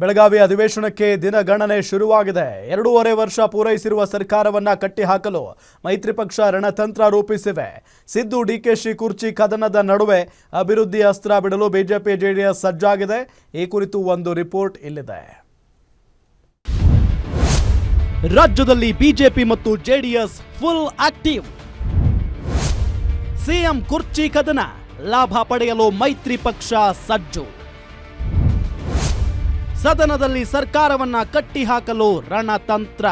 ಬೆಳಗಾವಿ ಅಧಿವೇಶನಕ್ಕೆ ದಿನಗಣನೆ ಶುರುವಾಗಿದೆ. 2.5 ವರ್ಷ ಪೂರೈಸಿರುವ ಸರ್ಕಾರವನ್ನ ಕಟ್ಟಿಹಾಕಲು ಮೈತ್ರಿ ಪಕ್ಷ ರಣತಂತ್ರ ರೂಪಿಸಿವೆ. ಸಿದ್ದು ಡಿಕೆಶಿ ಕುರ್ಚಿ ಕದನದ ನಡುವೆ ಅಭಿವೃದ್ಧಿ ಅಸ್ತ್ರ ಬಿಡಲು ಬಿಜೆಪಿ ಜೆಡಿಎಸ್ ಸಜ್ಜಾಗಿದೆ. ಈ ಕುರಿತು ಒಂದು ರಿಪೋರ್ಟ್ ಇಲ್ಲಿದೆ. ರಾಜ್ಯದಲ್ಲಿ ಬಿಜೆಪಿ ಮತ್ತು ಜೆಡಿಎಸ್ ಫುಲ್ ಆಕ್ಟಿವ್. ಸಿಎಂ ಕುರ್ಚಿ ಕದನ, ಲಾಭ ಪಡೆಯಲು ಮೈತ್ರಿ ಪಕ್ಷ ಸಜ್ಜು. ಸದನದಲ್ಲಿ ಸರ್ಕಾರವನ್ನ ಕಟ್ಟಿಹಾಕಲು ರಣತಂತ್ರ.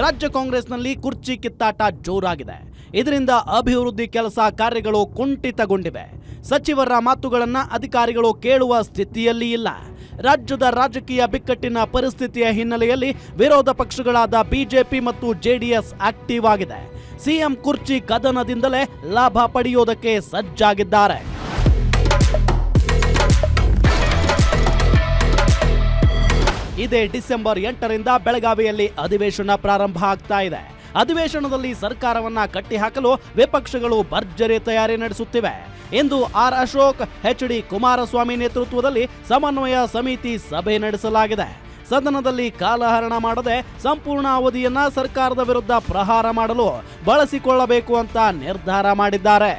ರಾಜ್ಯ ಕಾಂಗ್ರೆಸ್ನಲ್ಲಿ ಕುರ್ಚಿ ಕಿತ್ತಾಟ ಜೋರಾಗಿದೆ. ಇದರಿಂದ ಅಭಿವೃದ್ಧಿ ಕೆಲಸ ಕಾರ್ಯಗಳು ಕುಂಠಿತಗೊಂಡಿವೆ. ಸಚಿವರ ಮಾತುಗಳನ್ನ ಅಧಿಕಾರಿಗಳು ಕೇಳುವ ಸ್ಥಿತಿಯಲ್ಲಿ ಇಲ್ಲ. ರಾಜ್ಯದ ರಾಜಕೀಯ ಬಿಕ್ಕಟ್ಟಿನ ಪರಿಸ್ಥಿತಿಯ ಹಿನ್ನೆಲೆಯಲ್ಲಿ ವಿರೋಧ ಪಕ್ಷಗಳಾದ ಬಿಜೆಪಿ ಮತ್ತು ಜೆಡಿಎಸ್ ಆಕ್ಟಿವ್ ಆಗಿದೆ. ಸಿಎಂ ಕುರ್ಚಿ ಕದನದಿಂದಲೇ ಲಾಭ ಪಡೆಯುವುದಕ್ಕೆ ಸಜ್ಜಾಗಿದ್ದಾರೆ. ಇದೇ ಡಿಸೆಂಬರ್ 8ರಿಂದ ಬೆಳಗಾವಿಯಲ್ಲಿ ಅಧಿವೇಶನ ಪ್ರಾರಂಭ ಆಗ್ತಾ ಇದೆ. ಅಧಿವೇಶನದಲ್ಲಿ ಸರ್ಕಾರವನ್ನ ಕಟ್ಟಿಹಾಕಲು ವಿಪಕ್ಷಗಳು ಭರ್ಜರಿ ತಯಾರಿ ನಡೆಸುತ್ತಿವೆ. ಇಂದು ಆರ್ ಅಶೋಕ್, ಎಚ್.ಡಿ. ಕುಮಾರಸ್ವಾಮಿ ನೇತೃತ್ವದಲ್ಲಿ ಸಮನ್ವಯ ಸಮಿತಿ ಸಭೆ ನಡೆಸಲಾಗಿದೆ. ಸದನದಲ್ಲಿ ಕಾಲಹರಣ ಮಾಡದೆ ಸಂಪೂರ್ಣ ಅವಧಿಯನ್ನ ಸರ್ಕಾರದ ವಿರುದ್ಧ ಪ್ರಹಾರ ಮಾಡಲು ಬಳಸಿಕೊಳ್ಳಬೇಕು ಅಂತ ನಿರ್ಧಾರ ಮಾಡಿದ್ದಾರೆ.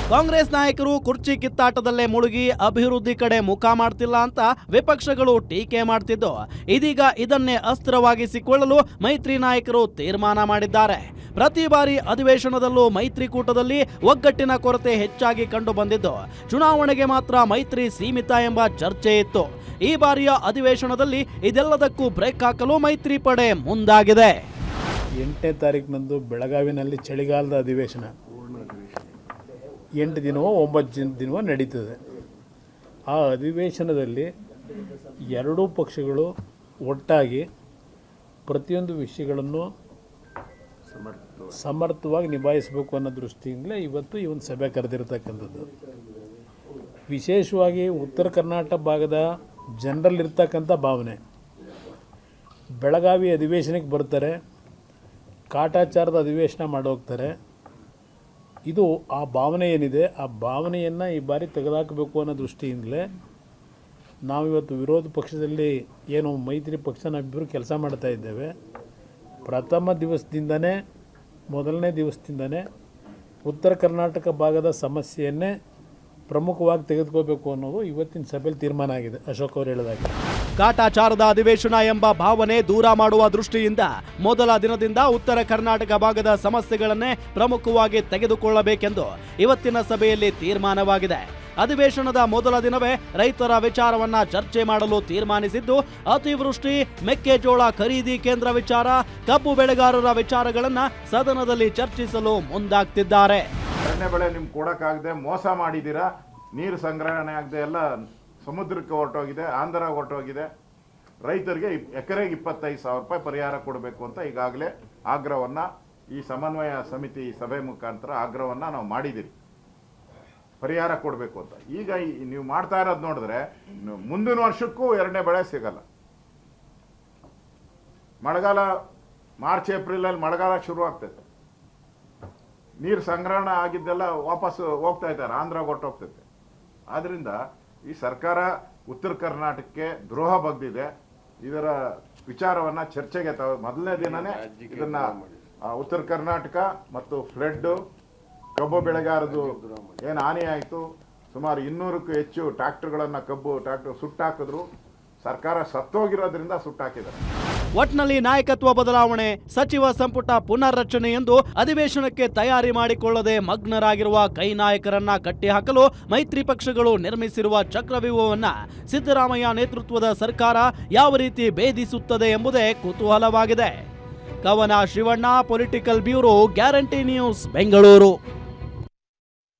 ಕಾಂಗ್ರೆಸ್ ನಾಯಕರು ಕುರ್ಚಿ ಕಿತ್ತಾಟದಲ್ಲೇ ಮುಳುಗಿ ಅಭಿವೃದ್ಧಿ ಕಡೆ ಮುಖ ಮಾಡ್ತಿಲ್ಲ ಅಂತ ವಿಪಕ್ಷಗಳು ಟೀಕೆ ಮಾಡ್ತಿದ್ದು, ಇದೀಗ ಇದನ್ನೇ ಅಸ್ತ್ರವಾಗಿಸಿಕೊಳ್ಳಲು ಮೈತ್ರಿ ನಾಯಕರು ತೀರ್ಮಾನ ಮಾಡಿದ್ದಾರೆ. ಪ್ರತಿ ಬಾರಿ ಅಧಿವೇಶನದಲ್ಲೂ ಮೈತ್ರಿಕೂಟದಲ್ಲಿ ಒಗ್ಗಟ್ಟಿನ ಕೊರತೆ ಹೆಚ್ಚಾಗಿ ಕಂಡು ಬಂದಿದ್ದು, ಚುನಾವಣೆಗೆ ಮಾತ್ರ ಮೈತ್ರಿ ಸೀಮಿತ ಎಂಬ ಚರ್ಚೆ ಇತ್ತು. ಈ ಬಾರಿಯ ಅಧಿವೇಶನದಲ್ಲಿ ಇದೆಲ್ಲದಕ್ಕೂ ಬ್ರೇಕ್ ಹಾಕಲು ಮೈತ್ರಿ ಪಡೆ ಮುಂದಾಗಿದೆ. 8ನೇ ತಾರೀಕಿನಂದು ಬೆಳಗಾವಿನಲ್ಲಿ ಚಳಿಗಾಲದ ಅಧಿವೇಶನ 8 ದಿನವೋ 9 ದಿನವೋ ನಡೀತದೆ. ಆ ಅಧಿವೇಶನದಲ್ಲಿ ಎರಡೂ ಪಕ್ಷಗಳು ಒಟ್ಟಾಗಿ ಪ್ರತಿಯೊಂದು ವಿಷಯಗಳನ್ನು ಸಮರ್ಥವಾಗಿ ನಿಭಾಯಿಸಬೇಕು ಅನ್ನೋ ದೃಷ್ಟಿಯಿಂದಲೇ ಇವತ್ತು ಈ ಒಂದು ಸಭೆ ಕರೆದಿರ್ತಕ್ಕಂಥದ್ದು. ವಿಶೇಷವಾಗಿ ಉತ್ತರ ಕರ್ನಾಟಕ ಭಾಗದ ಜನರಲ್ಲಿರ್ತಕ್ಕಂಥ ಭಾವನೆ, ಬೆಳಗಾವಿ ಅಧಿವೇಶನಕ್ಕೆ ಬರ್ತಾರೆ, ಕಾಟಾಚಾರದ ಅಧಿವೇಶನ ಮಾಡೋಗ್ತಾರೆ. ಇದು ಆ ಭಾವನೆ ಏನಿದೆ, ಆ ಭಾವನೆಯನ್ನು ಈ ಬಾರಿ ತೆಗೆದುಹಾಕಬೇಕು ಅನ್ನೋ ದೃಷ್ಟಿಯಿಂದಲೇ ನಾವಿವತ್ತು ವಿರೋಧ ಪಕ್ಷದಲ್ಲಿ ಏನು ಮೈತ್ರಿ ಪಕ್ಷ ನಾವಿಬ್ಬರು ಕೆಲಸ ಮಾಡ್ತಾ ಇದ್ದೇವೆ. ಪ್ರಥಮ ದಿವಸದಿಂದನೇ, ಮೊದಲನೇ ದಿವಸದಿಂದನೇ ಉತ್ತರ ಕರ್ನಾಟಕ ಭಾಗದ ಸಮಸ್ಯೆಯನ್ನೇ ಪ್ರಮುಖವಾಗಿ ತೆಗೆದುಕೋಬೇಕು ಅನ್ನೋದು ಇವತ್ತಿನ ಸಭೆಯಲ್ಲಿ ತೀರ್ಮಾನ ಆಗಿದೆ. ಅಶೋಕ್ ಅವರು ಹೇಳಿದಾಗೆ ಕಾಟಾಚಾರದ ಅಧಿವೇಶನ ಎಂಬ ಭಾವನೆ ದೂರ ಮಾಡುವ ದೃಷ್ಟಿಯಿಂದ ಮೊದಲ ದಿನದಿಂದ ಉತ್ತರ ಕರ್ನಾಟಕ ಭಾಗದ ಸಮಸ್ಯೆಗಳನ್ನೇ ಪ್ರಮುಖವಾಗಿ ತೆಗೆದುಕೊಳ್ಳಬೇಕೆಂದು ಇವತ್ತಿನ ಸಭೆಯಲ್ಲಿ ತೀರ್ಮಾನವಾಗಿದೆ. ಅಧಿವೇಶನದ ಮೊದಲ ದಿನವೇ ರೈತರ ವಿಚಾರವನ್ನ ಚರ್ಚೆ ಮಾಡಲು ತೀರ್ಮಾನಿಸಿದ್ದು, ಅತಿವೃಷ್ಟಿ, ಮೆಕ್ಕೆಜೋಳ ಖರೀದಿ ಕೇಂದ್ರ ವಿಚಾರ, ಕಬ್ಬು ಬೆಳೆಗಾರರ ವಿಚಾರಗಳನ್ನ ಸದನದಲ್ಲಿ ಚರ್ಚಿಸಲು ಮುಂದಾಗ್ತಿದ್ದಾರೆ. ಎಣ್ಣೆ ಬೆಳೆ ನಿಮ್ಗೆ ಕೊಡಕ್ಕಾಗದೆ ಮೋಸ ಮಾಡಿದ್ದೀರಾ, ನೀರು ಸಂಗ್ರಹಣೆ ಆಗದೆ ಎಲ್ಲ ಸಮುದ್ರಕ್ಕೆ ಹೊರಟೋಗಿದೆ, ಆಂಧ್ರ ಹೊರಟೋಗಿದೆ. ರೈತರಿಗೆ ಎಕರೆಗೆ 25,000 ರೂಪಾಯಿ ಪರಿಹಾರ ಕೊಡಬೇಕು ಅಂತ ಈಗಾಗಲೇ ಆಗ್ರಹವನ್ನು ಈ ಸಮನ್ವಯ ಸಮಿತಿ ಸಭೆ ಮುಖಾಂತರ ಆಗ್ರಹವನ್ನು ನಾವು ಮಾಡಿದ್ದೀರಿ, ಪರಿಹಾರ ಕೊಡಬೇಕು ಅಂತ. ಈಗ ನೀವು ಮಾಡ್ತಾ ಇರೋದು ನೋಡಿದ್ರೆ ಮುಂದಿನ ವರ್ಷಕ್ಕೂ ಎರಡನೇ ಬೆಳೆ ಸಿಗಲ್ಲ. ಮಳೆಗಾಲ ಮಾರ್ಚ್ ಏಪ್ರಿಲಲ್ಲಿ ಮಳೆಗಾಲ ಶುರು ಆಗ್ತೈತೆ, ನೀರು ಸಂಗ್ರಹಣ ಆಗಿದ್ದೆಲ್ಲ ವಾಪಸ್ ಹೋಗ್ತಾ ಇದ್ದಾರೆ, ಆಂಧ್ರ ಹೊರಟೋಗ್ತೈತೆ. ಆದ್ದರಿಂದ ಈ ಸರ್ಕಾರ ಉತ್ತರ ಕರ್ನಾಟಕಕ್ಕೆ ದ್ರೋಹ ಬಗ್ದಿದೆ. ಇದರ ವಿಚಾರವನ್ನು ಚರ್ಚೆಗೆ ಮೊದಲನೇ ದಿನನೇ ಇದನ್ನ ಉತ್ತರ ಕರ್ನಾಟಕ ಮತ್ತು ಫ್ಲಡ್, ಕಬ್ಬು ಬೆಳೆಗಾರದು ಏನು ಹಾನಿ ಆಯಿತು, ಸುಮಾರು 200ಕ್ಕೂ ಹೆಚ್ಚು ಟ್ರ್ಯಾಕ್ಟರ್ಗಳನ್ನು ಟ್ರ್ಯಾಕ್ಟರ್ ಸುಟ್ಟಾಕಿದ್ರು. ಸರ್ಕಾರ ಸತ್ತೋಗಿರೋದ್ರಿಂದ ಸುಟ್ಟಾಕಿದ್ದಾರೆ. ಒಟ್ನಲ್ಲಿ ನಾಯಕತ್ವ ಬದಲಾವಣೆ, ಸಚಿವ ಸಂಪುಟ ಪುನರ್ರಚನೆ ಎಂದು ಅಧಿವೇಶನಕ್ಕೆ ತಯಾರಿ ಮಾಡಿಕೊಳ್ಳದೆ ಮಗ್ನರಾಗಿರುವ ಕೈ ನಾಯಕರನ್ನ ಕಟ್ಟಿಹಾಕಲು ಮೈತ್ರಿ ಪಕ್ಷಗಳು ನಿರ್ಮಿಸಿರುವ ಚಕ್ರವ್ಯೂಹವನ್ನ ಸಿದ್ದರಾಮಯ್ಯ ನೇತೃತ್ವದ ಸರ್ಕಾರ ಯಾವ ರೀತಿ ಭೇದಿಸುತ್ತದೆ ಎಂಬುದೇ ಕುತೂಹಲವಾಗಿದೆ. ಕವನ Shivanna, political bureau, guarantee news, Bengaluru.